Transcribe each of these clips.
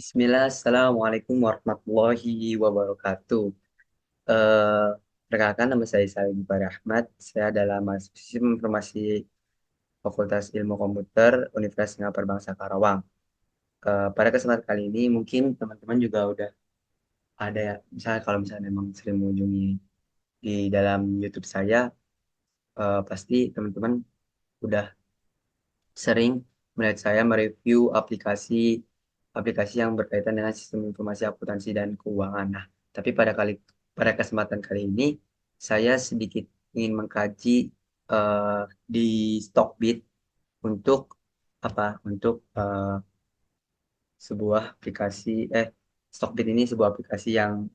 Bismillah, Assalamualaikum warahmatullahi wabarakatuh. Eh, Perkenalkan nama saya Salim Bari Ahmad. Saya adalah mahasiswa Sistem Informasi Fakultas Ilmu Komputer Universitas Singapura Bangsa Karawang. Pada kesempatan kali ini mungkin teman-teman juga udah ada ya, misalnya kalau misalnya memang sering mengunjungi di dalam YouTube saya, pasti teman-teman udah sering melihat saya mereview aplikasi yang berkaitan dengan sistem informasi akuntansi dan keuangan. Nah, tapi pada kesempatan kali ini saya sedikit ingin mengkaji eh, di Stockbit untuk apa? Untuk sebuah aplikasi Stockbit ini sebuah aplikasi yang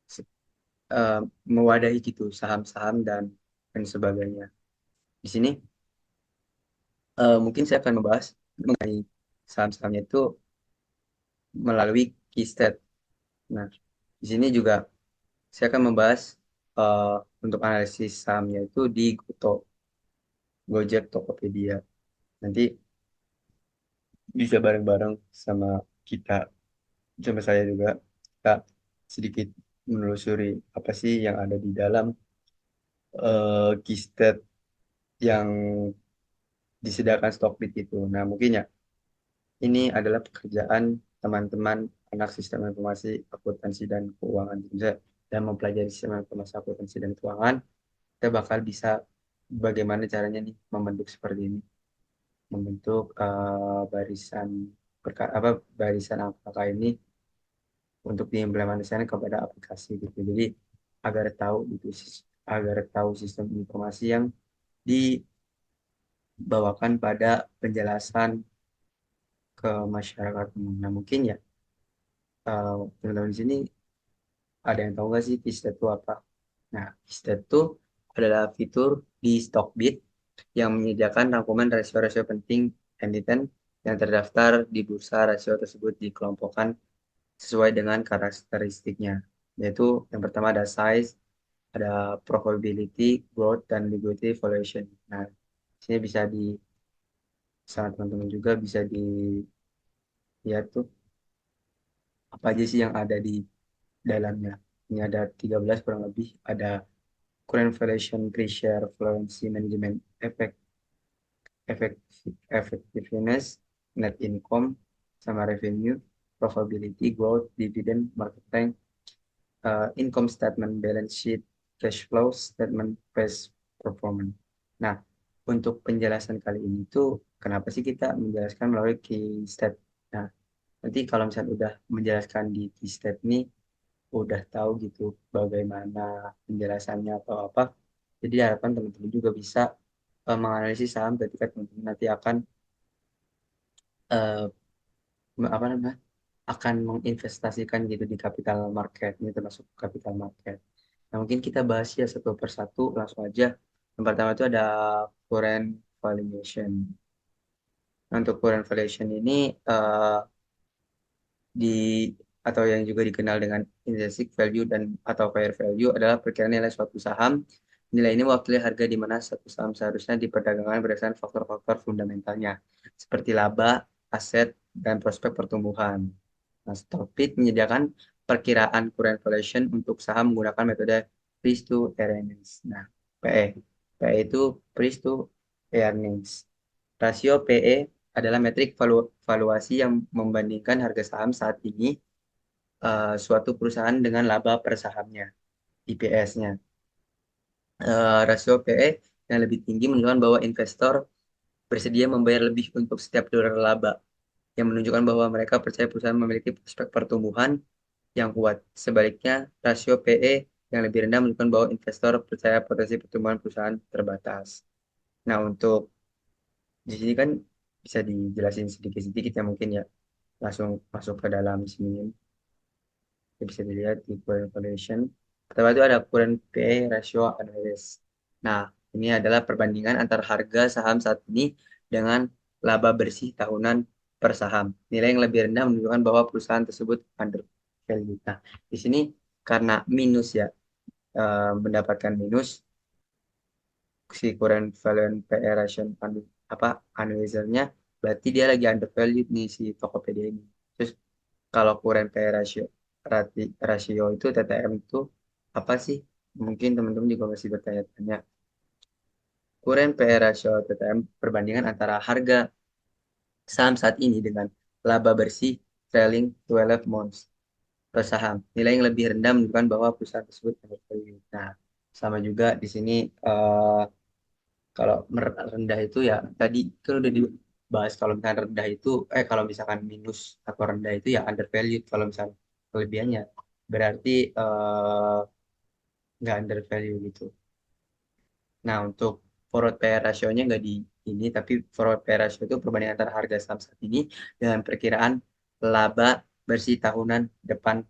se- eh, mewadahi gitu saham-saham dan sebagainya. Di sini mungkin saya akan membahas mengenai saham-sahamnya itu melalui keystat. Nah, di sini juga saya akan membahas eh, untuk analisis sahamnya itu di Gojek, Tokopedia. Nanti bisa bareng-bareng sama kita, sama saya juga, kita sedikit menelusuri apa sih yang ada di dalam keystat yang disediakan Stockbit itu. Nah, mungkin ya ini adalah pekerjaan teman-teman anak sistem informasi akuntansi dan keuangan juga dan mempelajari sistem informasi akuntansi dan keuangan kita bakal bisa bagaimana caranya nih membentuk seperti ini, membentuk barisan angka ini untuk diimplementasikan kepada aplikasi gitu. Jadi agar tahu gitu agar tahu sistem informasi yang dibawakan pada penjelasan ke masyarakat umum. Nah, mungkin ya teman-teman di sini ada yang tahu nggak sih Kistet itu apa? Nah, Kistet itu adalah fitur di Stockbit yang menyediakan rangkuman rasio-rasio penting emiten yang terdaftar di bursa. Rasio tersebut dikelompokkan sesuai dengan karakteristiknya, yaitu yang pertama ada size, ada probability, growth, dan liquidity valuation. Nah, di sini bisa sama teman-teman juga bisa dilihat tuh apa aja sih yang ada di dalamnya. Ini ada 13 kurang lebih, ada current valuation, pre-share, fluency, management, effect, effectiveness, net income, sama revenue, probability, growth, dividend, market time, income statement, balance sheet, cash flow, statement, past performance. Nah, untuk penjelasan kali ini tuh kenapa sih kita menjelaskan melalui key stat? Nah, nanti kalau misalnya udah menjelaskan di key stat nih, udah tahu gitu bagaimana penjelasannya atau apa. Jadi harapan teman-teman juga bisa menganalisis saham ketika teman-teman nanti akan eh, apa namanya akan menginvestasikan gitu di capital market ini termasuk capital market. Nah, mungkin kita bahas ya satu persatu langsung aja. Yang pertama itu ada current valuation. Nah, untuk current valuation ini di atau yang juga dikenal dengan intrinsic value dan atau fair value adalah perkiraan nilai suatu saham. Nilai ini mewakili harga di mana satu saham seharusnya diperdagangkan berdasarkan faktor-faktor fundamentalnya seperti laba, aset, dan prospek pertumbuhan. Nah, Stockbit menyediakan perkiraan current valuation untuk saham menggunakan metode price to earnings. Nah, PE. PE itu price to earnings. Rasio PE adalah metrik valuasi yang membandingkan harga saham saat ini suatu perusahaan dengan laba per sahamnya, IPS-nya. Rasio PE yang lebih tinggi menunjukkan bahwa investor bersedia membayar lebih untuk setiap dolar laba, yang menunjukkan bahwa mereka percaya perusahaan memiliki prospek pertumbuhan yang kuat. Sebaliknya, rasio PE yang lebih rendah menunjukkan bahwa investor percaya potensi pertumbuhan perusahaan terbatas. Nah, untuk di sini kan bisa dijelasin sedikit-sedikit ya mungkin ya. Langsung masuk ke dalam sini. Ya, bisa dilihat di current valuation. Pertama itu ada current PE ratio analysis. Nah, ini adalah perbandingan antara harga saham saat ini dengan laba bersih tahunan per saham. Nilai yang lebih rendah menunjukkan bahwa perusahaan tersebut under value. Nah, di sini karena minus ya, mendapatkan minus si current value PE ratio apa analyzernya berarti dia lagi undervalued nih si Tokopedia ini. Terus kalau current PE rasio itu TTM itu apa sih? Mungkin teman-teman juga masih bertanya-tanya. Current PE ratio TTM perbandingan antara harga saham saat ini dengan laba bersih trailing 12 months per saham. Nilai yang lebih rendah menunjukkan bahwa perusahaan tersebut undervalued. Nah, sama juga di sini kalau rendah itu ya tadi kan udah dibahas kalau misalkan rendah itu kalau misalkan minus atau rendah itu ya undervalued. Kalau misalkan kelebihannya berarti nggak undervalue gitu. Nah, untuk forward PE ratio-nya nggak di ini, tapi forward PE ratio itu perbandingan antara harga saham saat ini dengan perkiraan laba bersih tahun depan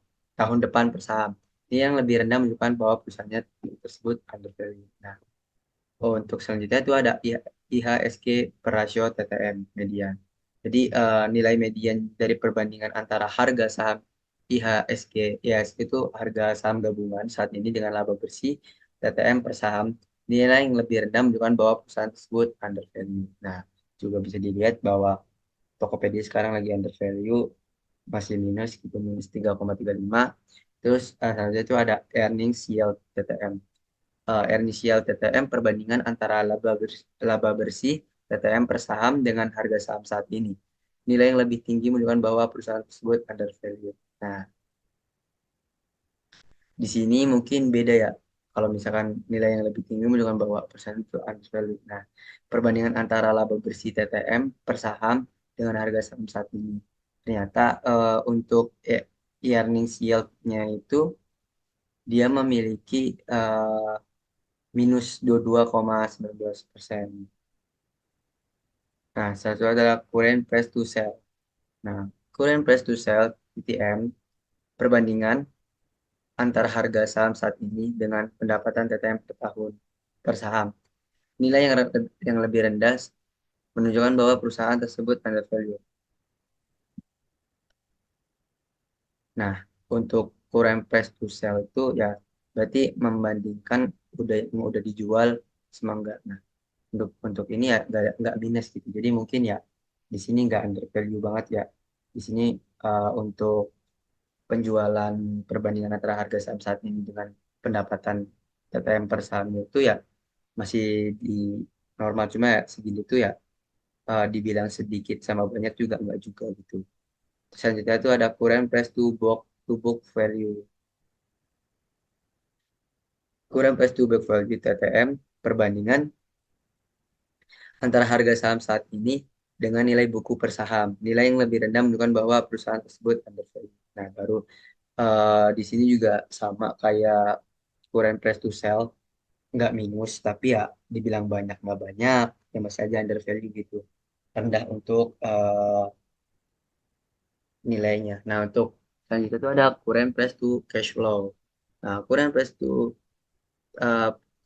per saham. Ini yang lebih rendah menunjukkan bahwa perusahaannya tersebut undervalue. Nah, untuk selanjutnya itu ada IHSG per rasio TTM median. Jadi nilai median dari perbandingan antara harga saham IHSG, IHSG itu harga saham gabungan saat ini dengan laba bersih TTM per saham, nilai yang lebih rendah menunjukkan bahwa perusahaan tersebut undervalue. Nah, juga bisa dilihat bahwa Tokopedia sekarang lagi undervalue, masih minus gitu, minus 3,35. Terus selanjutnya itu ada earnings yield TTM. Inisial TTM perbandingan antara laba bersih TTM per saham dengan harga saham saat ini. Nilai yang lebih tinggi menunjukkan bahwa perusahaan tersebut undervalued. Nah, di sini mungkin beda ya. Kalau misalkan nilai yang lebih tinggi menunjukkan bahwa perusahaan itu undervalued. Nah, perbandingan antara laba bersih TTM per saham dengan harga saham saat ini. Ternyata untuk earnings yield-nya itu dia memiliki minus 22,19%. Nah, satu adalah current price to sell. Nah, current price to sell (CTM) perbandingan antara harga saham saat ini dengan pendapatan TTM per tahun per saham. Nilai yang lebih rendah menunjukkan bahwa perusahaan tersebut undervalued. Nah, untuk current price to sell itu ya berarti membandingkan yang udah dijual sama enggak. Nah, untuk ini ya nggak minus gitu. Jadi mungkin ya di sini nggak undervalue banget ya. Di sini untuk penjualan perbandingan antara harga saham saat ini dengan pendapatan TTM per sahamnya itu ya masih di normal, cuma ya segini tuh ya dibilang sedikit sama banyak juga nggak juga gitu. Selanjutnya itu ada current price to book value. Current price to book value TTM perbandingan antara harga saham saat ini dengan nilai buku per saham. Nilai yang lebih rendah menunjukkan bahwa perusahaan tersebut undervalued. Nah, baru di sini juga sama kayak current price to sell, nggak minus, tapi ya dibilang banyak nggak banyak, ya masih aja undervalue gitu. Rendah untuk nilainya. Nah, untuk selanjutnya itu ada current price to cash flow. Nah, uh,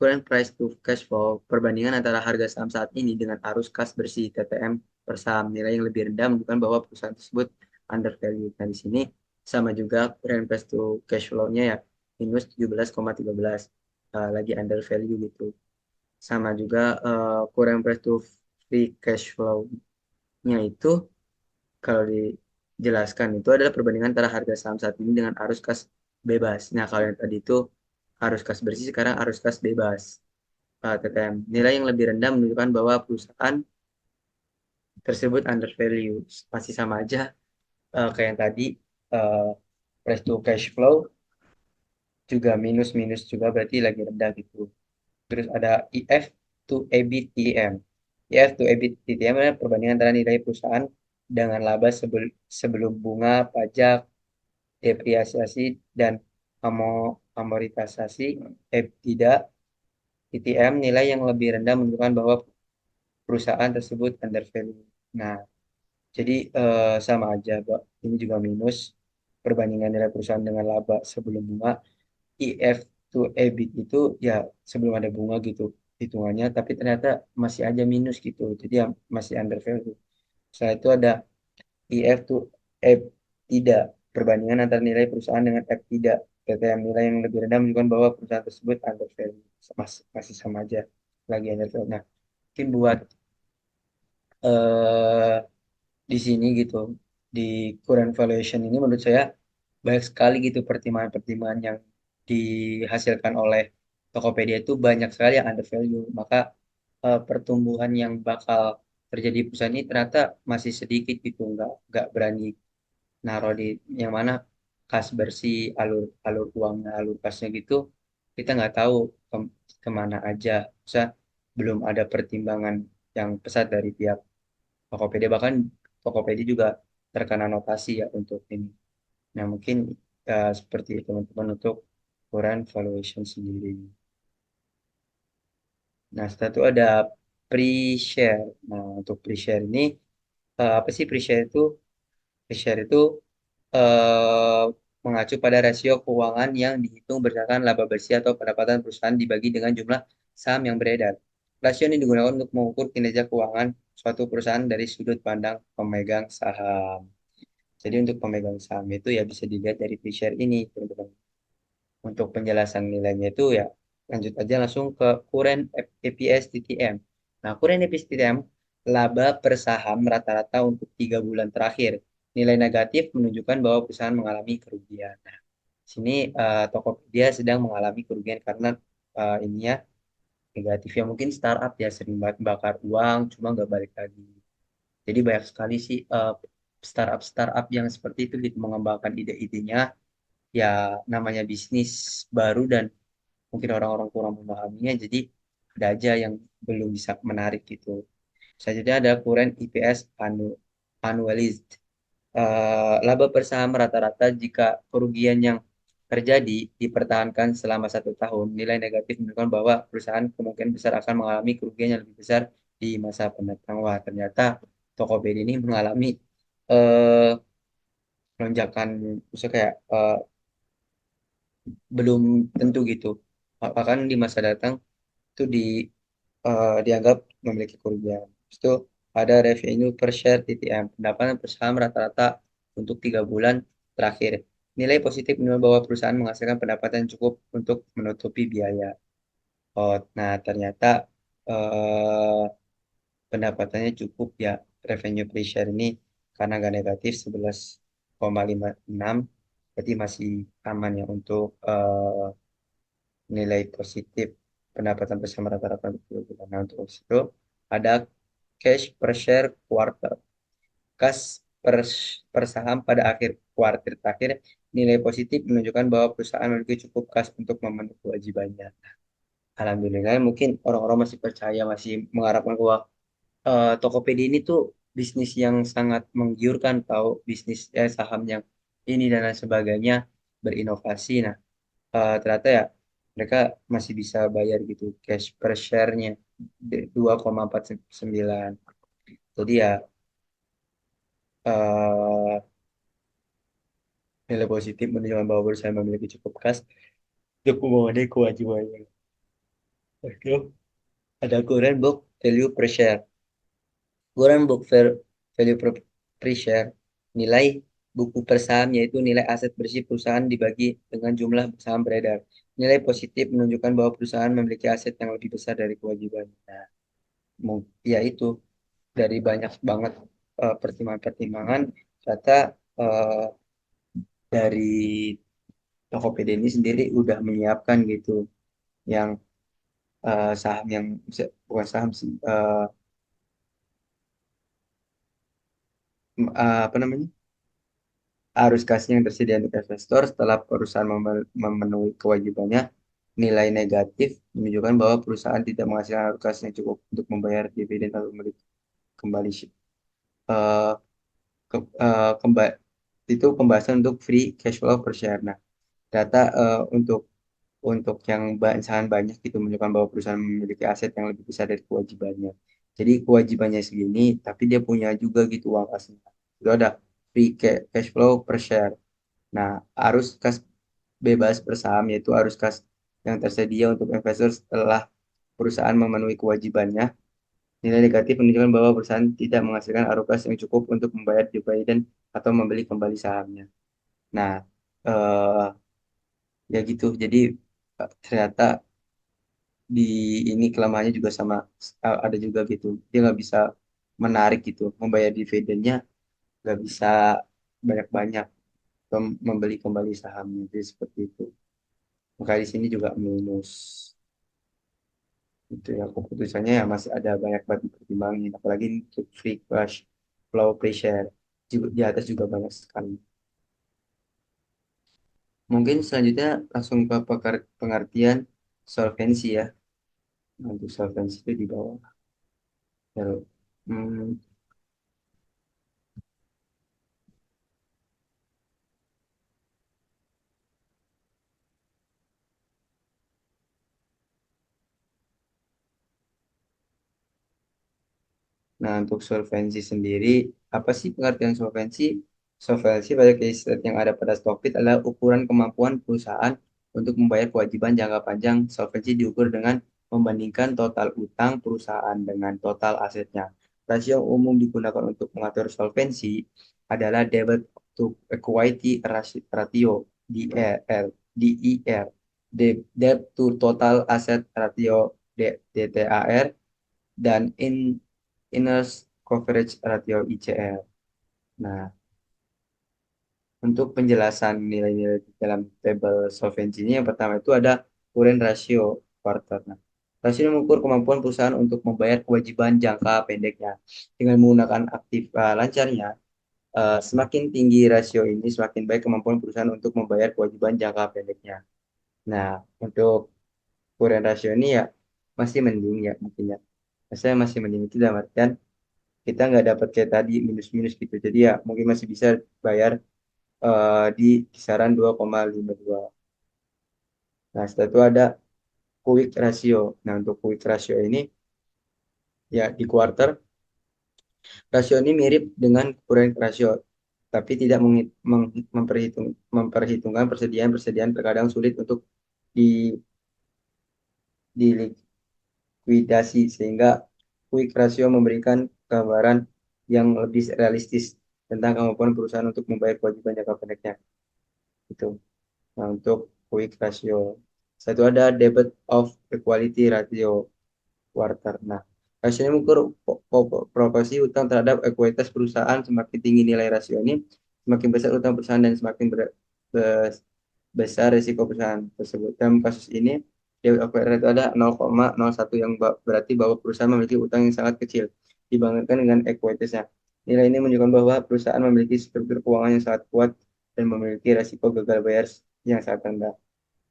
current price to cash flow perbandingan antara harga saham saat ini dengan arus kas bersih TTM per saham, nilai yang lebih rendah menunjukkan bahwa perusahaan tersebut undervalued. Nah, di sini sama juga current price to cash flow-nya ya minus 17,13, lagi undervalue gitu. Sama juga current price to free cash flow-nya itu kalau dijelaskan itu adalah perbandingan antara harga saham saat ini dengan arus kas bebas. Nah, kalau yang tadi itu arus kas bersih, sekarang arus kas bebas. TTM. Nilai yang lebih rendah menunjukkan bahwa perusahaan tersebut undervalue. Masih sama aja kayak yang tadi, uh, price to cash flow juga minus-minus juga berarti lagi rendah gitu. Terus ada IF to EBITDA. IF to EBITDA adalah perbandingan antara nilai perusahaan dengan laba sebelum bunga, pajak, depresiasi, dan amortisasi. EBITDA TTM nilai yang lebih rendah menunjukkan bahwa perusahaan tersebut undervalue. Nah, jadi sama aja, Pak. Ini juga minus perbandingan nilai perusahaan dengan laba sebelum bunga. IF to EBIT itu ya sebelum ada bunga gitu hitungannya, tapi ternyata masih aja minus gitu. Jadi ya masih undervalue. Setelah itu ada IF to F tidak, perbandingan antara nilai perusahaan dengan F tidak. PTM nilai yang lebih rendah menunjukkan bahwa perusahaan tersebut undervalue. Masih sama aja lagi undervalue. Nah, mungkin buat di sini gitu, di current valuation ini menurut saya banyak sekali gitu pertimbangan-pertimbangan yang dihasilkan oleh Tokopedia itu banyak sekali yang under value. Maka pertumbuhan yang bakal terjadi di perusahaan ini ternyata masih sedikit gitu, nggak berani naruh di yang mana kas bersih, alur alur uangnya, alur kasnya gitu, kita nggak tahu kemana aja. Bisa belum ada pertimbangan yang pesat dari pihak Tokopedia, bahkan Tokopedia juga terkena notasi ya untuk ini. Nah mungkin seperti itu teman-teman untuk ukuran valuation sendiri. Nah setelah itu ada pre-share. Nah untuk pre-share ini apa sih pre-share itu? Pre-share itu eh, mengacu pada rasio keuangan yang dihitung berdasarkan laba bersih atau pendapatan perusahaan dibagi dengan jumlah saham yang beredar. Rasio ini digunakan untuk mengukur kinerja keuangan suatu perusahaan dari sudut pandang pemegang saham. Jadi untuk pemegang saham itu ya bisa dilihat dari P-share ini, teman-teman. Untuk penjelasan nilainya itu ya lanjut aja langsung ke current EPS TTM. Nah, current EPS TTM laba per saham rata-rata untuk 3 bulan terakhir. Nilai negatif menunjukkan bahwa perusahaan mengalami kerugian. Nah, sini Tokopedia sedang mengalami kerugian karena ininya negatif ya, mungkin startup ya sering banget bakar uang cuma nggak balik lagi. Jadi banyak sekali sih startup-startup yang seperti itu gitu mengembangkan ide-idenya, ya namanya bisnis baru dan mungkin orang-orang kurang memahaminya, jadi ada aja yang belum bisa menarik gitu. Selanjutnya ada current EPS annualized. Laba per saham rata-rata jika kerugian yang terjadi dipertahankan selama 1 tahun, nilai negatif menunjukkan bahwa perusahaan kemungkinan besar akan mengalami kerugian yang lebih besar di masa pendatang. Wah, ternyata Tokopedia ini mengalami eh, lonjakan, misalnya kayak belum tentu gitu. Bahkan di masa datang itu dianggap memiliki kerugian. Terus itu ada revenue per share TTM, pendapatan per saham rata-rata untuk 3 bulan terakhir. Nilai positif menunjukkan bahwa perusahaan menghasilkan pendapatan yang cukup untuk menutupi biaya. Oh, nah ternyata eh, pendapatannya cukup ya, revenue per share ini karena nggak negatif 11,56, berarti masih aman ya untuk nilai positif pendapatan bersama rata-rata untuk 2 bulan. Nah, untuk itu ada cash per share quarter. Kas per, per saham pada akhir kuartal terakhir, nilai positif menunjukkan bahwa perusahaan memiliki cukup kas untuk memenuhi kewajibannya. Alhamdulillah, mungkin orang-orang masih percaya, masih mengharapkan bahwa Tokopedia ini tuh bisnis yang sangat menggiurkan, tahu bisnis saham yang ini dan lain sebagainya, berinovasi. Nah, ternyata ya mereka masih bisa bayar gitu cash per share-nya 2,49. Jadi ya eh, nilai positif menunjukkan bahwa perusahaan memiliki cukup kas untuk memenuhi kewajibannya. Oke. Ada current book value per share. Current book value per share, nilai buku per saham yaitu nilai aset bersih perusahaan dibagi dengan jumlah saham beredar. Nilai positif menunjukkan bahwa perusahaan memiliki aset yang lebih besar dari kewajibannya. Nah, ya itu dari banyak banget pertimbangan-pertimbangan kata eh, dari Tokopedia ini sendiri udah menyiapkan gitu yang saham yang bukan saham sih, apa namanya, arus kas yang tersedia untuk investor setelah perusahaan memenuhi kewajibannya. Nilai negatif menunjukkan bahwa perusahaan tidak menghasilkan arus kas yang cukup untuk membayar dividen atau memiliki kembali eh, kembali itu pembahasan untuk free cash flow per share. Nah, data untuk yang misalkan banyak itu menunjukkan bahwa perusahaan memiliki aset yang lebih besar dari kewajibannya. Jadi kewajibannya segini, tapi dia punya juga gitu uang kasnya. Itu ada free cash flow per share. Nah, arus kas bebas bersaham yaitu arus kas yang tersedia untuk investor setelah perusahaan memenuhi kewajibannya. Nilai negatif menunjukkan bahwa perusahaan tidak menghasilkan arus kas yang cukup untuk membayar dividen atau membeli kembali sahamnya. Nah, eh, ya gitu. Jadi ternyata di ini kelemahannya juga sama, ada juga gitu. Dia nggak bisa menarik gitu, membayar dividennya. nggak bisa banyak-banyak membeli kembali sahamnya, jadi seperti itu. Maka di sini juga minus. Itu ya keputusannya ya masih ada banyak banget dipertimbangin, apalagi untuk free cash flow per share juga di atas juga banyak sekali. Mungkin selanjutnya langsung ke pengertian solvensi ya. Nah, untuk solvensi itu di bawah. Lalu, hmm, nah, untuk solvensi sendiri, apa sih pengertian solvensi? Solvensi pada case yang ada pada Stockfit adalah ukuran kemampuan perusahaan untuk membayar kewajiban jangka panjang. Solvensi diukur dengan membandingkan total utang perusahaan dengan total asetnya. Rasio yang umum digunakan untuk mengatur solvensi adalah debt to equity ratio (DER), DER, debt to total asset ratio (DTAR), dan Interest Coverage Ratio (ICR). Nah, untuk penjelasan nilai-nilai di dalam tabel solvency ini yang pertama itu ada current ratio quarter. Nah, rasio ini mengukur kemampuan perusahaan untuk membayar kewajiban jangka pendeknya dengan menggunakan aktif lancarnya. Semakin tinggi rasio ini, semakin baik kemampuan perusahaan untuk membayar kewajiban jangka pendeknya. Nah, untuk current ratio ini ya masih mending ya mungkin ya. Saya masih mending itu dalam artian kita nggak dapat kayak tadi minus-minus gitu. Jadi ya mungkin masih bisa bayar di kisaran 2,52. Nah, setelah itu ada quick ratio. Nah, untuk quick ratio ini ya di quarter, rasio ini mirip dengan current ratio, tapi tidak memperhitungkan persediaan-persediaan terkadang sulit untuk di, dilikuidasi, sehingga quick ratio memberikan gambaran yang lebih realistis tentang kemampuan perusahaan untuk membayar kewajiban jangka pendeknya. Itu. Nah, untuk quick ratio. Satu ada debit of equality ratio quarter. Nah, rasio ini mengukur proporsi utang terhadap ekuitas perusahaan. Semakin tinggi nilai rasio ini, semakin besar utang perusahaan dan semakin besar risiko perusahaan tersebut. Dalam kasus ini, debit of equity itu ada 0,01 yang berarti bahwa perusahaan memiliki utang yang sangat kecil dibandingkan dengan ekuitasnya. Nilai ini menunjukkan bahwa perusahaan memiliki struktur keuangan yang sangat kuat dan memiliki risiko gagal bayar yang sangat rendah.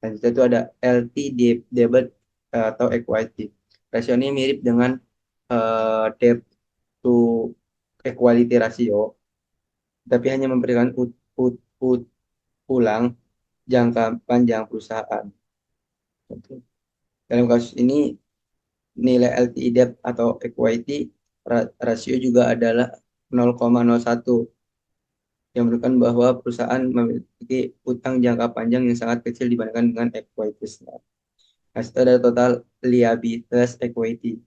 Selanjutnya itu ada LTD debt atau equity. Rasio ini mirip dengan debt to equality ratio, tapi hanya memberikan ulang jangka panjang perusahaan. Dalam kasus ini, nilai LTI debt atau equity rasio juga adalah 0,01 yang menunjukkan bahwa perusahaan memiliki utang jangka panjang yang sangat kecil dibandingkan dengan equity. Nah, itu ada total liabilities equity.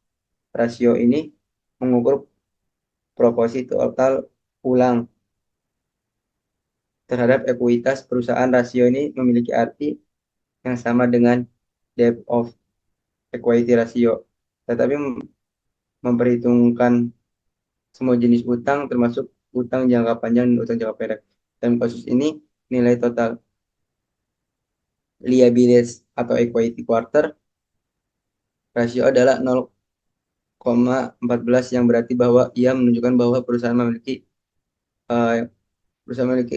Rasio ini mengukur proporsi total ulang terhadap ekuitas perusahaan. Rasio ini memiliki arti yang sama dengan debt of equity ratio, tetapi memperhitungkan semua jenis utang termasuk utang jangka panjang dan utang jangka pendek. Dalam kasus ini, nilai total liabilities atau equity quarter rasio adalah 0,14 yang berarti bahwa ia menunjukkan bahwa uh, perusahaan memiliki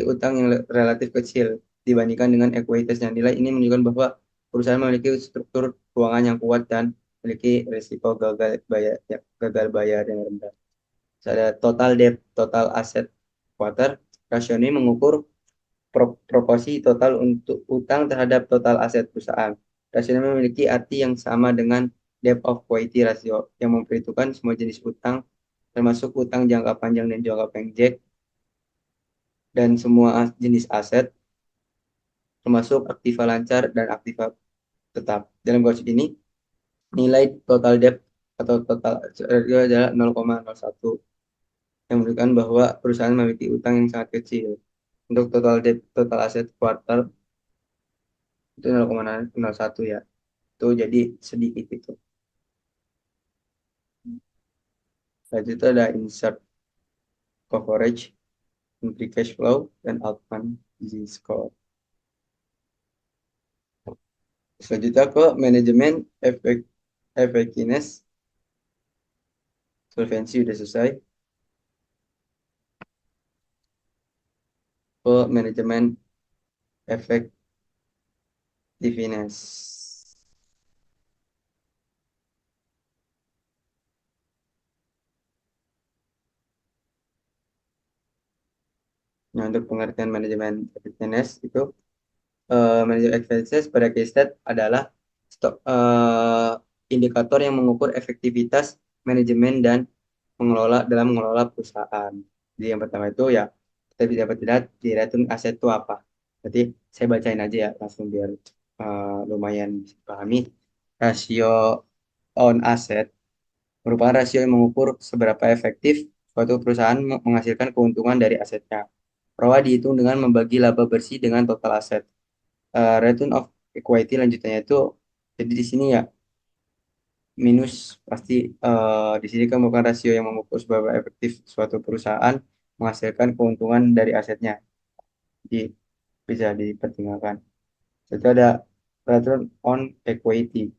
utang yang relatif kecil dibandingkan dengan ekuitasnya. Nilai ini menunjukkan bahwa perusahaan memiliki struktur keuangan yang kuat dan memiliki risiko gagal bayar yang rendah. Ada total debt, total aset quarter. Rasio ini mengukur proporsi total untuk utang terhadap total aset perusahaan. Rasio ini memiliki arti yang sama dengan debt of equity ratio yang memperhitungkan semua jenis utang termasuk utang jangka panjang dan jangka pendek dan semua jenis aset termasuk aktiva lancar dan aktiva tetap. Dalam kasus ini, nilai total debt atau total adalah 0,01 yang menunjukkan bahwa perusahaan memiliki utang yang sangat kecil. Untuk total debt, total aset kuartal itu 0,01 ya. Itu jadi sedikit itu. Selanjutnya itu ada insert coverage. free cash flow, dan Altman Z-score. Selanjutnya ke manajemen effectiveness, solvency udah selesai. Ke manajemen effectiveness. Nah, untuk pengertian manajemen effectiveness itu manajemen effectiveness pada case stat adalah indikator yang mengukur efektivitas manajemen dan mengelola perusahaan. Jadi yang pertama itu ya kita bisa dapat lihat di return aset itu apa. Jadi saya bacain aja ya langsung biar lumayan bisa pahami. Rasio on asset merupakan rasio yang mengukur seberapa efektif suatu perusahaan menghasilkan keuntungan dari asetnya. ROA dihitung dengan membagi laba bersih dengan total aset. Return of equity lanjutannya itu jadi di sini ya minus pasti di sini kan bukan rasio yang mengukur seberapa efektif suatu perusahaan menghasilkan keuntungan dari asetnya. Jadi bisa dipertimbangkan. Itu ada return on equity.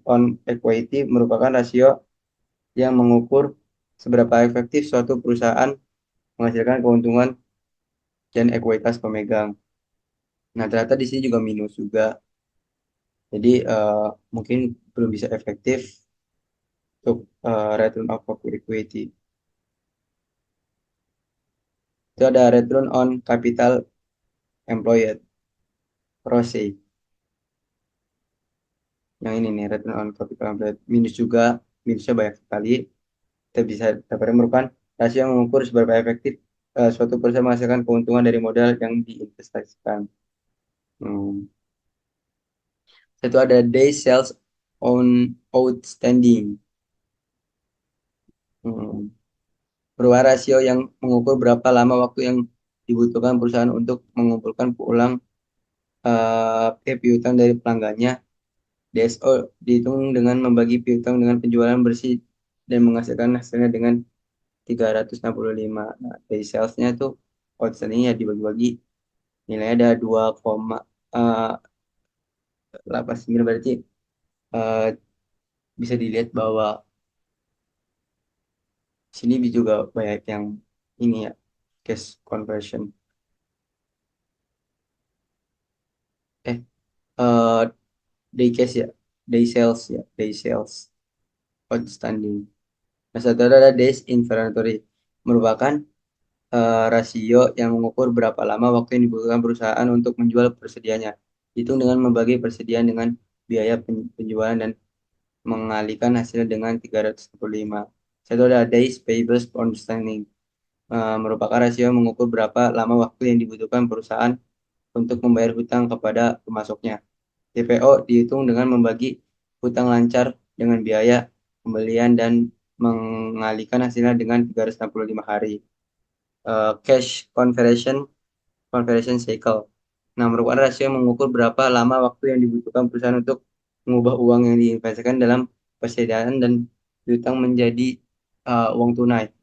On equity merupakan rasio yang mengukur seberapa efektif suatu perusahaan menghasilkan keuntungan dan ekuitas pemegang. Nah, ternyata di sini juga minus juga. Jadi mungkin belum bisa efektif untuk return of equity. Itu ada return on capital employed, ROCE. Yang ini nih, return on capital employed. Minus juga, minusnya banyak sekali. Kita bisa dapatnya merupakan rasio yang mengukur seberapa efektif suatu perusahaan menghasilkan keuntungan dari modal yang diinvestasikan. Hmm. Itu ada day sales on outstanding. Hmm. Berupa rasio yang mengukur berapa lama waktu yang dibutuhkan perusahaan untuk mengumpulkan pulang piutang dari pelanggannya. DSO dihitung dengan membagi piutang dengan penjualan bersih dan menghasilkan hasilnya dengan 365. Nah, day salesnya itu outstanding ya dibagi-bagi nilainya ada 2,89 berarti eh, bisa dilihat bahwa sini juga banyak yang ini ya cash conversion. Eh, eh, day cash ya, day sales outstanding. Nah, satu adalah days inventory merupakan rasio yang mengukur berapa lama waktu yang dibutuhkan perusahaan untuk menjual persediaannya. Hitung dengan membagi persediaan dengan biaya penjualan dan mengalihkan hasilnya dengan 365. Satu adalah days payables outstanding merupakan rasio yang mengukur berapa lama waktu yang dibutuhkan perusahaan untuk membayar hutang kepada pemasoknya. DPO dihitung dengan membagi hutang lancar dengan biaya pembelian dan mengalihkan hasilnya dengan 365 hari. Cash conversion cycle. Nah, merupakan rasio yang mengukur berapa lama waktu yang dibutuhkan perusahaan untuk mengubah uang yang diinvestasikan dalam persediaan dan piutang menjadi uang tunai.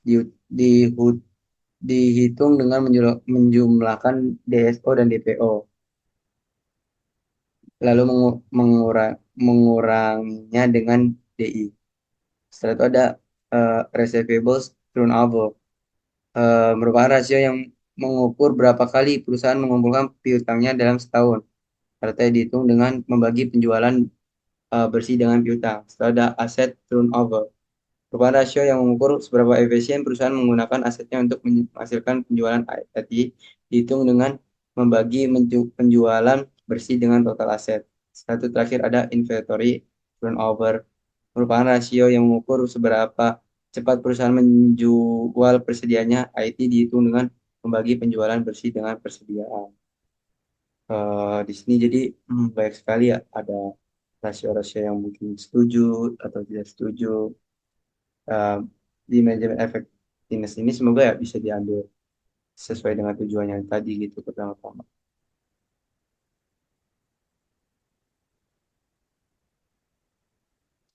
Di, di, dihitung dengan menjumlahkan DSO dan DPO, lalu menguranginya dengan DI. Setelah itu ada receivables turnover, merupakan rasio yang mengukur berapa kali perusahaan mengumpulkan piutangnya dalam setahun. Serta dihitung dengan membagi penjualan bersih dengan piutang. Setelah ada aset turnover, merupakan rasio yang mengukur seberapa efisien perusahaan menggunakan asetnya untuk menghasilkan penjualan tadi. Dihitung dengan membagi penjualan bersih dengan total aset. Satu terakhir ada inventory turnover, merupakan rasio yang mengukur seberapa cepat perusahaan menjual persediaannya. IT dihitung dengan membagi penjualan bersih dengan persediaan. Di sini jadi banyak sekali ya ada rasio-rasio yang mungkin setuju atau tidak setuju. Eh, di manajemen effectiveness ini semoga ya bisa diambil sesuai dengan tujuannya tadi gitu pertama-tama.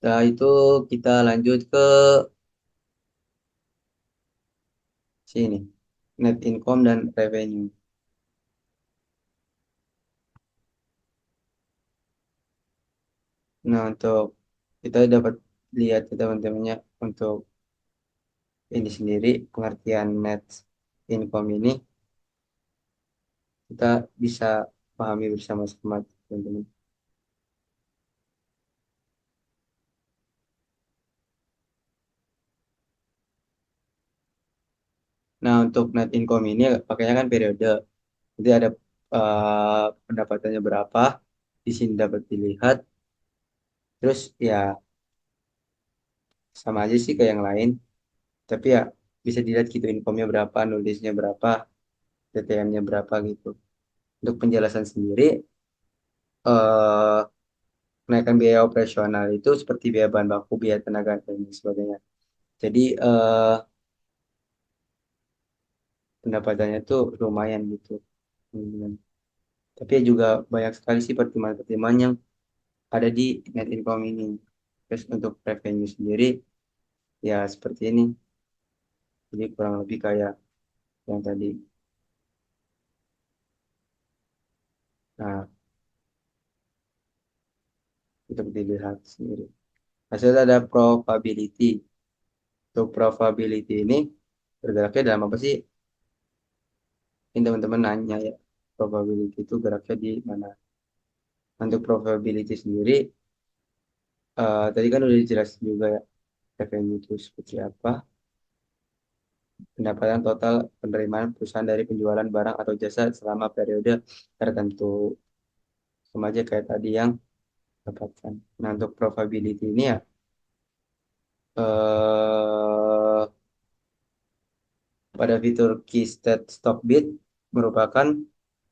Setelah itu kita lanjut ke sini. net income dan revenue. Nah, untuk kita dapat lihat ya teman-temannya, untuk ini sendiri pengertian net income ini kita bisa pahami bersama-sama teman-teman. Nah, untuk net income ini pakainya kan periode. Jadi ada pendapatannya berapa, di sini dapat dilihat. Terus ya sama aja sih kayak yang lain. Tapi ya bisa dilihat gitu income-nya berapa, nulisnya berapa, DTM-nya berapa gitu. Untuk penjelasan sendiri, eh, kenaikan biaya operasional itu seperti biaya bahan baku, biaya tenaga, dan lain sebagainya. Jadi pendapatannya tuh lumayan gitu. Hmm. Tapi juga banyak sekali sih pertimbangan-pertimbangan yang ada di net income ini. Terus untuk revenue sendiri ya seperti ini. Jadi kurang lebih kayak yang tadi. Nah, itu dilihat sendiri. Hasilnya ada probability. Untuk probability ini bergeraknya dalam apa sih? Ini teman-teman nanya ya. Probability itu geraknya di mana? Untuk probability sendiri, tadi kan udah dijelasin juga ya. Revenue itu seperti apa? Pendapatan total penerimaan perusahaan dari penjualan barang atau jasa selama periode tertentu. Sama aja kayak tadi yang dapatkan. Nah, untuk probability ini ya, eh, pada fitur key state stock bid merupakan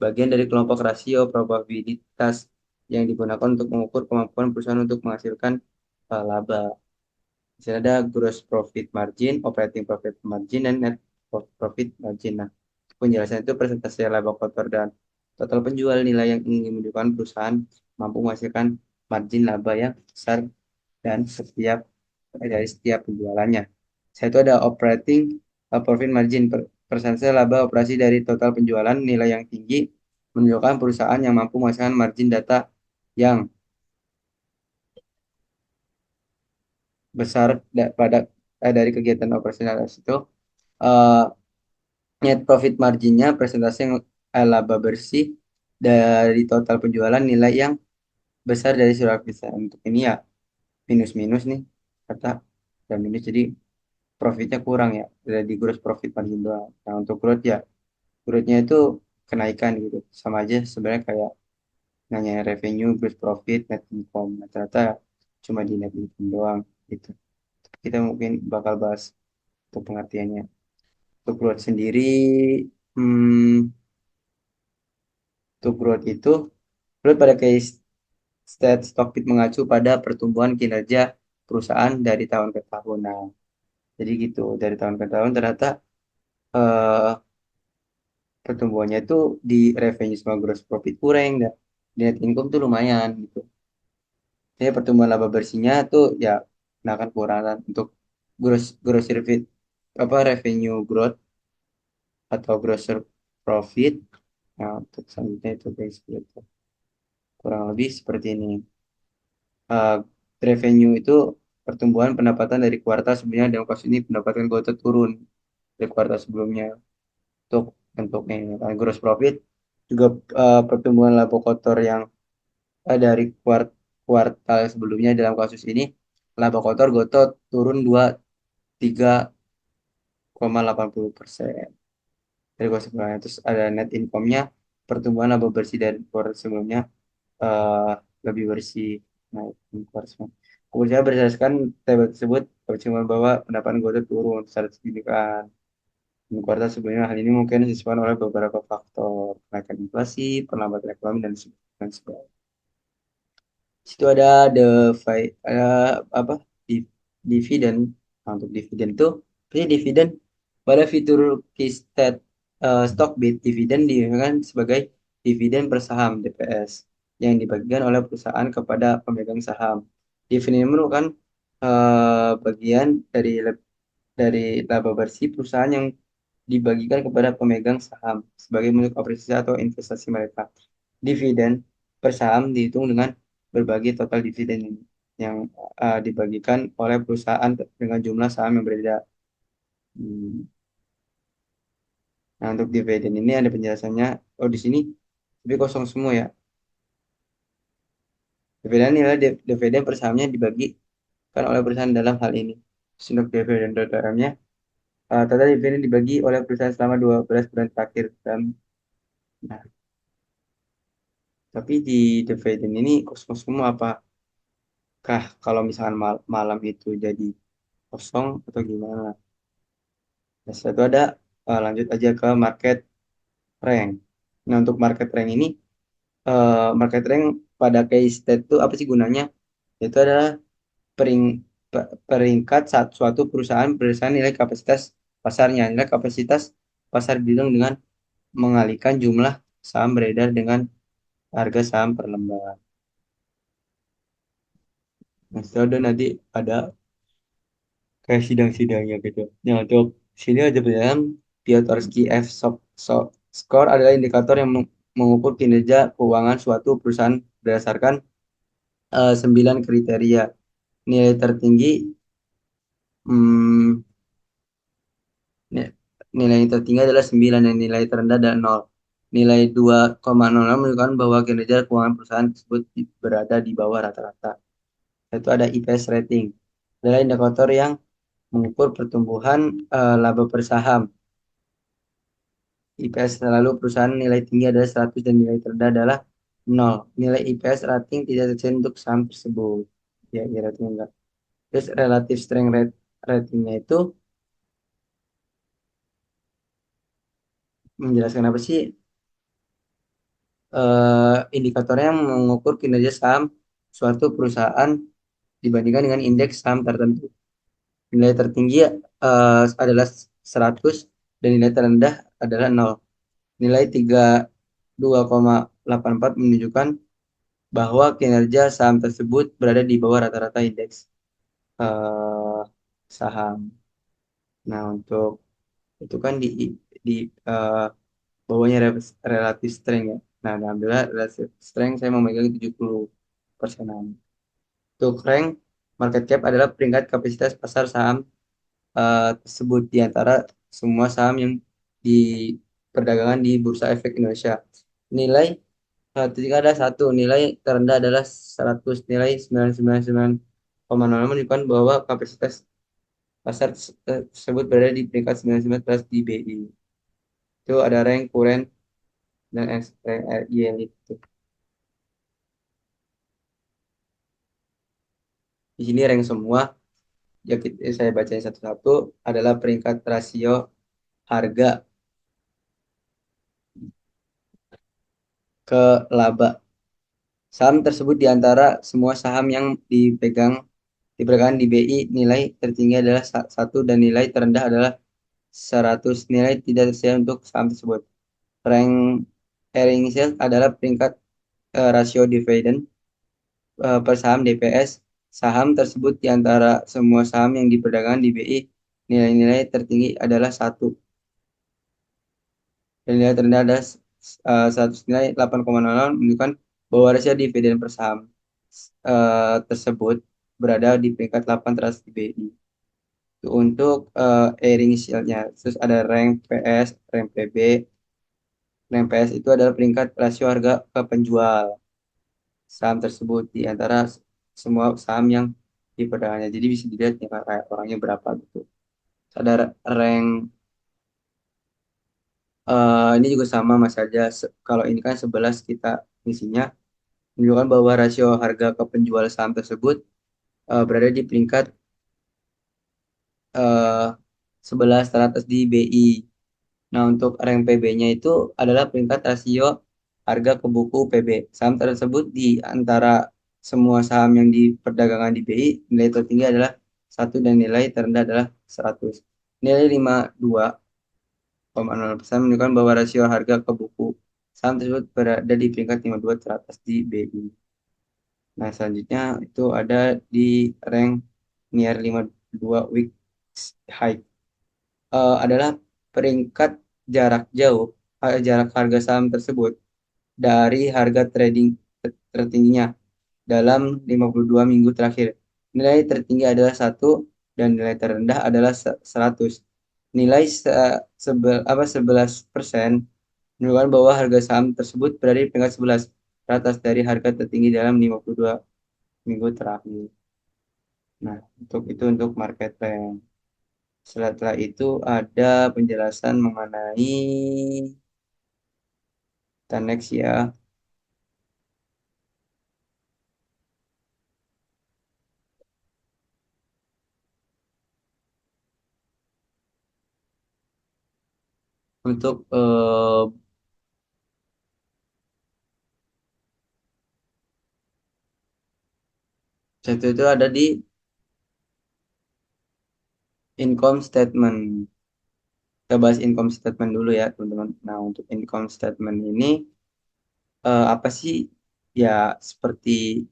bagian dari kelompok rasio probabilitas yang digunakan untuk mengukur kemampuan perusahaan untuk menghasilkan laba. Di sini ada gross profit margin, operating profit margin, dan net profit margin. Nah, penjelasan itu presentasi laba kotor dan total penjual nilai yang ingin menunjukkan perusahaan mampu menghasilkan margin laba yang besar dan dari setiap penjualannya. Saya itu ada operating profit margin, persentase laba operasi dari total penjualan nilai yang tinggi menunjukkan perusahaan yang mampu menghasilkan margin data yang besar dari kegiatan operasional itu. eh, Net profit marginnya persentase yang laba bersih dari total penjualan nilai yang besar dari surat bisa. Untuk ini ya minus-minus nih kata, dan minus jadi profitnya kurang ya, dari gross profit margin doang. Nah, untuk growth ya, growth-nya itu kenaikan gitu, sama aja sebenarnya kayak nanya revenue, gross profit, net income. Nah, ternyata cuma di net income doang gitu. Kita mungkin bakal bahas untuk pengertiannya. Untuk growth sendiri, hmm, untuk growth itu, growth pada case state Stockbit mengacu pada pertumbuhan kinerja perusahaan dari tahun ke tahun. Nah, jadi gitu, dari tahun ke tahun ternyata eh, pertumbuhannya itu di revenue sama gross profit kurang, dan di net income tuh lumayan gitu. Jadi pertumbuhan laba bersihnya tuh ya nah kan kurang kan. Untuk gross profit, apa, revenue growth atau gross profit. Nah, untuk selanjutnya itu guys gitu. Kurang lebih seperti ini. eh, Revenue itu pertumbuhan pendapatan dari kuartal sebelumnya, dan kasus ini pendapatan Goto turun dari kuartal sebelumnya. Untuk bentuknya gross profit juga pertumbuhan laba kotor yang dari kuartal sebelumnya. Dalam kasus ini laba kotor Goto turun 23,80% dari kuartal sebelumnya. Terus ada net income-nya, pertumbuhan laba bersih dari kuartal sebelumnya eh, lebih bersih. Nah, enforcement. Kemudian berdasarkan tabel tersebut, percuma bahwa pendapatan Goto turun secara signifikan. Di kuartal sebelumnya, hal ini mungkin disebabkan oleh beberapa faktor, kenaikan inflasi, perlambatan ekonomi, dan sebagainya. Di situ ada ada apa, Div- dividen. Nah, untuk dividen itu, ini dividen pada fitur key state stock bid, dividen digunakan sebagai dividen per saham DPS yang dibagikan oleh perusahaan kepada pemegang saham. Dividen ini merupakan bagian dari laba bersih perusahaan yang dibagikan kepada pemegang saham sebagai bentuk apresiasi atau investasi mereka. Dividen per saham dihitung dengan berbagi total dividen yang dibagikan oleh perusahaan dengan jumlah saham yang berbeda. Hmm. Nah, untuk dividen ini ada penjelasannya. Oh, di sini tapi kosong semua ya. Dividen nilai dividen per sahamnya dibagikan oleh perusahaan dalam hal ini. Terus untuk dividen totalnya, total dividen dibagi oleh perusahaan selama 12 bulan terakhir. Dan, nah, tapi di dividen ini kosong semua apakah kalau misalkan malam itu jadi kosong atau gimana? Nah, setelah itu ada lanjut aja ke market rank. Nah, untuk market rank ini, market rank pada case state itu apa sih gunanya? Itu adalah pering, peringkat suatu perusahaan berdasarkan nilai kapasitas pasarnya. Nilai kapasitas pasar dihitung dengan mengalihkan jumlah saham beredar dengan harga saham per lembar. Nah, setelah itu nanti ada kayak sidang-sidangnya gitu. Nah, untuk sini aja bilang Piotrowski Score adalah indikator yang mengukur kinerja keuangan suatu perusahaan berdasarkan 9 kriteria. Nilai tertinggi, hmm, ni- nilai yang tertinggi adalah 9 dan nilai terendah adalah 0. Nilai 2,00 menunjukkan bahwa kinerja keuangan perusahaan tersebut berada di bawah rata-rata. Itu ada EPS rating. Adalah indikator yang mengukur pertumbuhan laba per saham. IPS selalu perusahaan nilai tinggi adalah 100 dan nilai terendah adalah 0. Nilai IPS rating tidak tersedia untuk saham tersebut. Ya rating enggak. Terus relative strength ratingnya itu menjelaskan apa sih? Indikatornya yang mengukur kinerja saham suatu perusahaan dibandingkan dengan indeks saham tertentu. Nilai tertinggi adalah 100 dan nilai terendah adalah 0. Nilai 32,84 menunjukkan bahwa kinerja saham tersebut berada di bawah rata-rata indeks eh, saham. Nah, untuk itu kan di eh, bawahnya relative strength ya. Nah, alhamdulillah relative strength saya memegang 70%. Untuk rank, market cap adalah peringkat kapasitas pasar saham tersebut di antara semua saham yang diperdagangkan di Bursa Efek Indonesia. Nilai ketika ada satu nilai terendah adalah 100, nilai 999,0 menunjukkan bahwa kapasitas pasar tersebut berada di peringkat 99 kelas di BI. Itu ada rank, current, dan rank RI itu. Di sini rank semua, ya saya bacain satu-satu, adalah peringkat rasio harga ke laba. Saham tersebut di antara semua saham yang dipegang di BI, nilai tertinggi adalah 1 dan nilai terendah adalah 100. Nilai tidak tersedia untuk saham tersebut. Rank earnings yield adalah peringkat rasio dividen per saham DPS. Saham tersebut di antara semua saham yang diperdagangkan di BI, nilai-nilai tertinggi adalah 1 dan nilai terendah adalah 100. Nilai 8,00 menunjukkan bahwa rasio dividen per saham tersebut berada di peringkat 8 teras di BI. Untuk airing shield-nya, terus ada rank PS, rank PB. Rank PS itu adalah peringkat rasio harga ke penjual saham tersebut di antara semua saham yang diperdagangkannya. Jadi bisa dilihat ya kayak orangnya berapa gitu. Ada rank ini juga sama mas saja. Kalau ini kan 11 kita isinya menunjukkan bahwa rasio harga ke penjual saham tersebut berada di peringkat eh, 11 teratas di BI. Nah, untuk rank PB-nya itu adalah peringkat rasio harga ke buku PB. Saham tersebut di antara semua saham yang diperdagangkan di BI, nilai tertinggi adalah 1 dan nilai terendah adalah 100. Nilai 52,0% menunjukkan bahwa rasio harga ke buku saham tersebut berada di peringkat 52 teratas di BI. Nah, selanjutnya itu ada di rank near 52 week high. Adalah peringkat jarak jauh, jarak harga saham tersebut dari harga trading tertingginya dalam 52 minggu terakhir. Nilai tertinggi adalah 1 dan nilai terendah adalah 100. Nilai 11% menunjukkan bahwa harga saham tersebut berada di peringkat 11 teratas dari harga tertinggi dalam 52 minggu terakhir. Nah, untuk market trend. Setelah itu ada penjelasan mengenai kita next ya. Untuk satu itu ada di income statement. Kita bahas income statement dulu ya, teman-teman. Nah, untuk income statement ini apa sih? Ya, seperti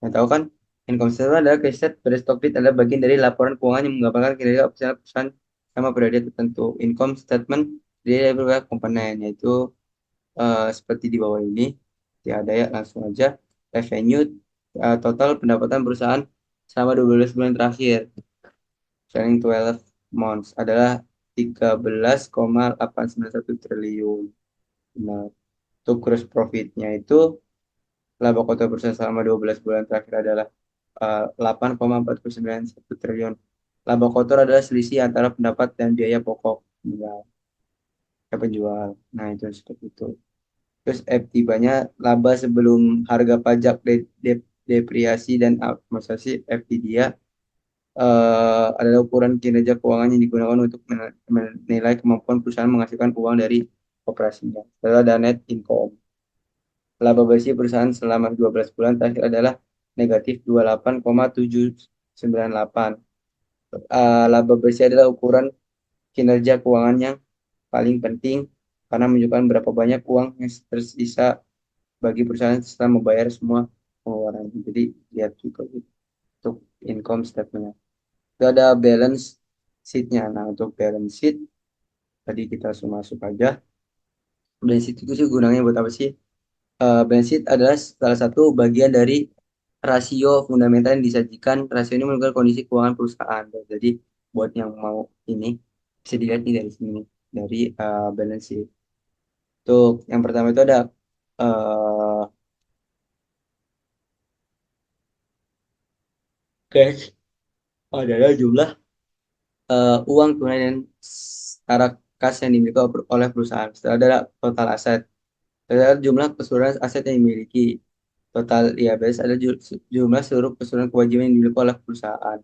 yang tahu kan, income statement adalah cash pada stock feed adalah bagian dari laporan keuangan yang menggambarkan kinerja operasional perusahaan sama periode tertentu. Income statement dia ada beberapa komponen, yaitu seperti di bawah ini. Ya, ada ya, langsung aja. Revenue, total pendapatan perusahaan selama 12 bulan terakhir. Trailing 12 months adalah 13,891 triliun. Nah, untuk gross profitnya itu laba kota perusahaan selama 12 bulan terakhir adalah 8,491 triliun. Laba kotor adalah selisih antara pendapat dan biaya pokok penjual. Nah, itu seperti itu. Terus FT-nya laba sebelum harga pajak depresiasi dan amortisasi FT dia adalah ukuran kinerja keuangan yang digunakan untuk menilai kemampuan perusahaan menghasilkan uang dari operasinya. Setelah ada net income. Laba bersih perusahaan selama 12 bulan terakhir adalah negatif 28,798. Laba bersih adalah ukuran kinerja keuangan yang paling penting karena menunjukkan berapa banyak uang yang tersisa bagi perusahaan setelah membayar semua pengeluaran. Jadi lihat juga gitu, untuk income statement-nya. Itu ada balance sheet-nya. Nah, untuk balance sheet tadi kita langsung masuk aja. Balance sheet itu sih gunanya buat apa sih? Balance sheet adalah salah satu bagian dari rasio fundamental yang disajikan. Rasio ini menunjukkan kondisi keuangan perusahaan. Jadi buat yang mau ini bisa dilihat nih dari sini, dari balance sheet. Untuk yang pertama itu ada uh, cash, adalah jumlah uang tunai dan setara kas yang dimiliki oleh perusahaan. Setelah ada total aset. Setelah ada jumlah keseluruhan aset yang dimiliki. Total IABS ada jumlah seluruh keseluruhan kewajiban yang dimiliki oleh perusahaan.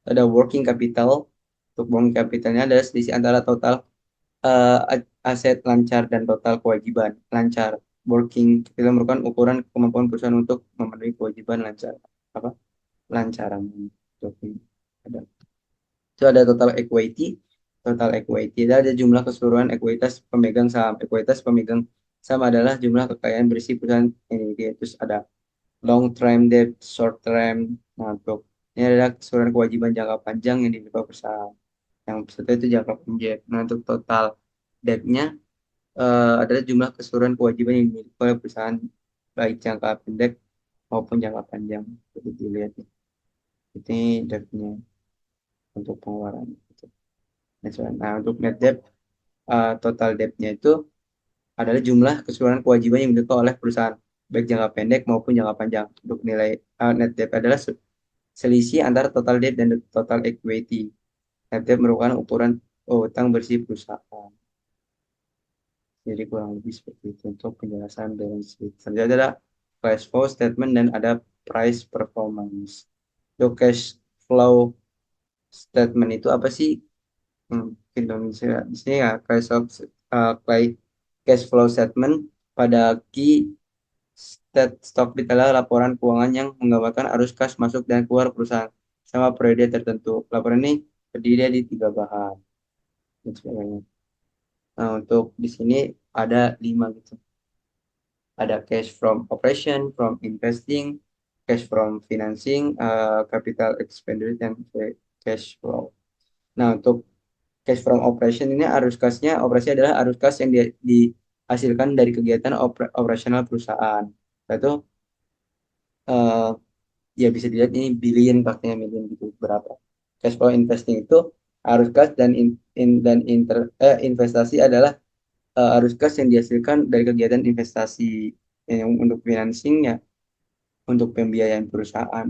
Ada working capital. Untuk working capitalnya adalah selisih antara total aset lancar dan total kewajiban lancar. Working capital merupakan ukuran kemampuan perusahaan untuk memenuhi kewajiban lancar. Apa? Lancaran. Ada. Itu ada total equity. Total equity itu ada jumlah keseluruhan ekuitas pemegang saham. Ekuitas pemegang saham adalah jumlah kekayaan bersih perusahaan ini. Terus ada long term debt, short term. Nah, untuk ini adalah keseluruhan kewajiban jangka panjang yang dimiliki perusahaan. Yang satu itu jangka pendek. Nah, untuk total debt-nya adalah jumlah keseluruhan kewajiban yang dimiliki oleh perusahaan baik jangka pendek maupun jangka panjang. Seperti dilihat nih. Ini debt-nya untuk pengeluaran. Nah, untuk net debt, total debt-nya itu adalah jumlah keseluruhan kewajiban yang dimiliki oleh perusahaan, baik jangka pendek maupun jangka panjang. Untuk nilai net debt adalah selisih antara total debt dan total equity. Net debt merupakan ukuran utang bersih perusahaan. Jadi kurang lebih seperti itu untuk penjelasan balance sheet. Selanjutnya adalah cash flow statement dan ada price performance. Untuk cash flow statement itu apa sih? Indonesia di sini ya cash flow statement pada key stock adalah laporan keuangan yang menggambarkan arus kas masuk dan keluar perusahaan sama periode tertentu. Laporan ini terdiri di 3 bahan dan sebagainya. Nah, untuk di sini ada 5 gitu. Ada cash from operation, from investing, cash from financing, capital expenditure, dan cash flow. Nah, untuk Cash from operation ini arus kasnya, operasi adalah arus kas yang dihasilkan dari kegiatan operasional perusahaan. Itu eh, ya bisa dilihat ini billion pastinya million gitu berapa. Cash flow investing itu arus kas dan investasi adalah arus kas yang dihasilkan dari kegiatan investasi yang untuk financingnya, untuk pembiayaan perusahaan.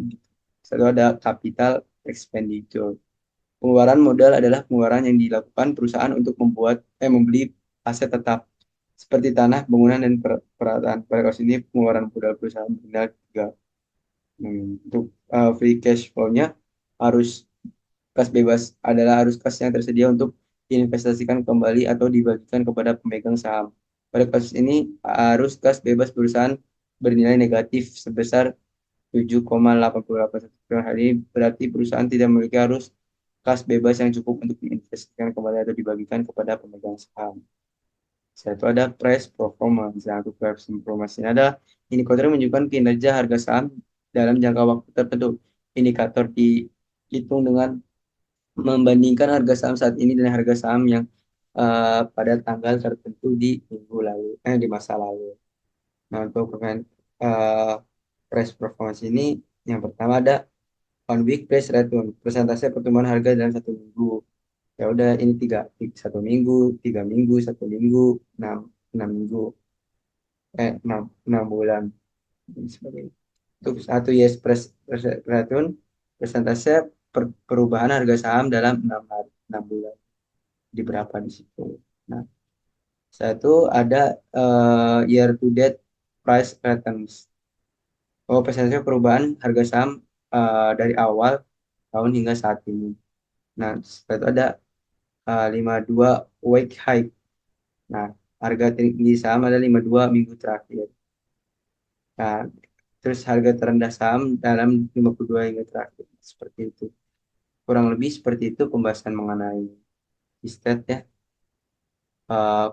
Satu ada capital expenditure. Pengeluaran modal adalah pengeluaran yang dilakukan perusahaan untuk membeli aset tetap seperti tanah, bangunan, dan peralatan. Pada kasus ini pengeluaran modal perusahaan benda juga. Untuk free cash flow-nya harus kas bebas adalah arus kas yang tersedia untuk diinvestasikan kembali atau dibagikan kepada pemegang saham. Pada kasus ini arus kas bebas perusahaan bernilai negatif sebesar 7,88%. Hal ini berarti perusahaan tidak memiliki arus kas bebas yang cukup untuk diinvestasikan kembali atau dibagikan kepada pemegang saham. Satu ada price performance. Yang untuk price performance ini ada indikator yang menunjukkan kinerja harga saham dalam jangka waktu tertentu. Indikator dihitung dengan membandingkan harga saham saat ini dengan harga saham yang pada tanggal tertentu di minggu lalu, di masa lalu. Nah, untuk uh, price performance ini, yang pertama ada one week price return, persentase pertumbuhan harga dalam 1 minggu. Ya udah ini 1 minggu, 3 minggu, 1 minggu, 6 minggu, 6 bulan dan sebagainya. Untuk satu yes return, persentase perubahan harga saham dalam 6 bulan di berapa di situ. Nah, satu ada year to date price returns. Oh, persentase perubahan harga saham dari awal tahun hingga saat ini. Nah, setelah itu ada 52 week high. Nah, harga tinggi saham ada 52 minggu terakhir. Nah, terus harga terendah saham dalam 52 hingga terakhir. Seperti itu. Kurang lebih seperti itu pembahasan mengenai stat ya.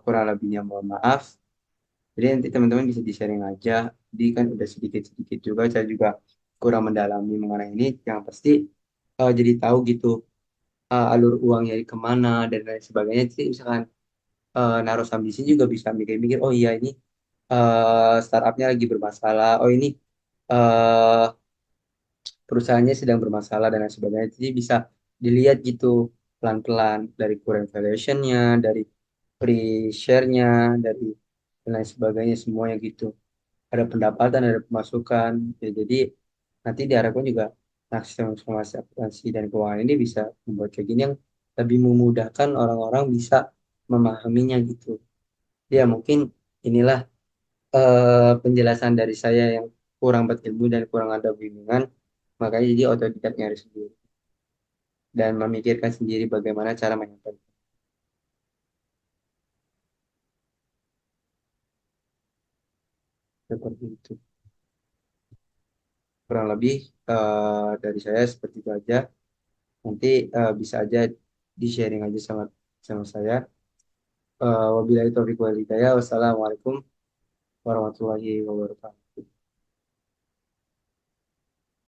Kurang lebihnya mohon maaf. Jadi nanti teman-teman bisa di-sharing aja. Jadi kan udah sedikit-sedikit juga, saya juga kurang mendalami mengenai ini. Yang pasti jadi tahu gitu alur uangnya kemana dan lain sebagainya. Jadi misalkan naruh saham di sini juga bisa mikir-mikir, oh iya ini startupnya lagi bermasalah, oh ini eh, perusahaannya sedang bermasalah dan lain sebagainya. Jadi bisa dilihat gitu pelan-pelan dari current valuation-nya, dari free share-nya, dari dan lain sebagainya semuanya gitu. Ada pendapatan, ada pemasukan. Ya, jadi nanti diharapkan juga nah, sistem informasi akuntansi dan keuangan ini bisa membuat kayak gini yang lebih memudahkan orang-orang bisa memahaminya gitu. Ya mungkin inilah penjelasan dari saya yang kurang berilmu dan kurang ada bimbingan, makanya jadi otodidak nyari sendiri dan memikirkan sendiri bagaimana cara menyampaikan seperti itu. Kurang lebih dari saya seperti itu aja. Nanti bisa aja di sharing aja sama sama saya. Wabillahi taufiq wal hidayah. Wassalamualaikum warahmatullahi wabarakatuh.